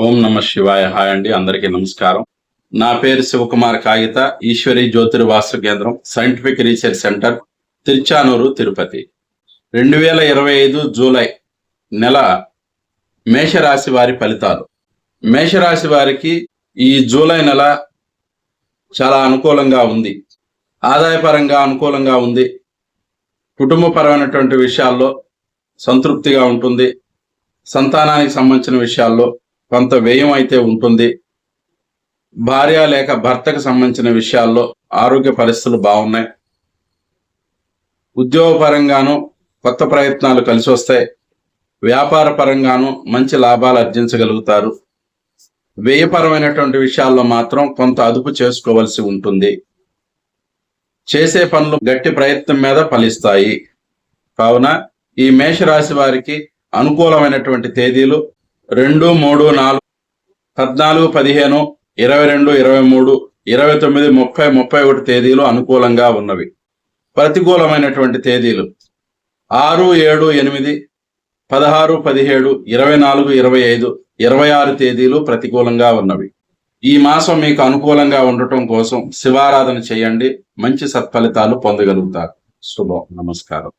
ఓం నమ శివాయ. హాయ్ అండి, అందరికీ నమస్కారం. నా పేరు శివకుమార్ కాగిత, ఈశ్వరి జ్యోతిర్వాస్తు కేంద్రం, scientific research centre, Tiruchanur, Tirupati. 2025 July నెల మేషరాశి వారి ఫలితాలు. మేషరాశి వారికి ఈ జూలై నెల చాలా అనుకూలంగా ఉంది. ఆదాయపరంగా అనుకూలంగా ఉంది. కుటుంబపరమైనటువంటి విషయాల్లో సంతృప్తిగా ఉంటుంది. సంతానానికి సంబంధించిన విషయాల్లో కొంత వ్యయం అయితే ఉంటుంది. భార్య లేక భర్తకు సంబంధించిన విషయాల్లో ఆరోగ్య పరిస్థితులు బాగున్నాయి. ఉద్యోగపరంగాను కొత్త ప్రయత్నాలు కలిసి వస్తాయి. వ్యాపార పరంగాను మంచి లాభాలు ఆర్జించగలుగుతారు. వ్యయపరమైనటువంటి విషయాల్లో మాత్రం కొంత అదుపు చేసుకోవలసి ఉంటుంది. చేసే పనులు గట్టి ప్రయత్నం మీద ఫలిస్తాయి. కావున ఈ మేషరాశి వారికి అనుకూలమైనటువంటి తేదీలు 2, 3, 4, 14, 15, 22, 23, 29, 30, 31 తేదీలు అనుకూలంగా ఉన్నవి. ప్రతికూలమైనటువంటి తేదీలు 6, 7, 8, 16, 17, 24, 25, 26 తేదీలు ప్రతికూలంగా ఉన్నవి. ఈ మాసం మీకు అనుకూలంగా ఉండటం కోసం శివారాధన చేయండి. మంచి సత్ఫలితాలు పొందగలుగుతారు. శుభం. నమస్కారం.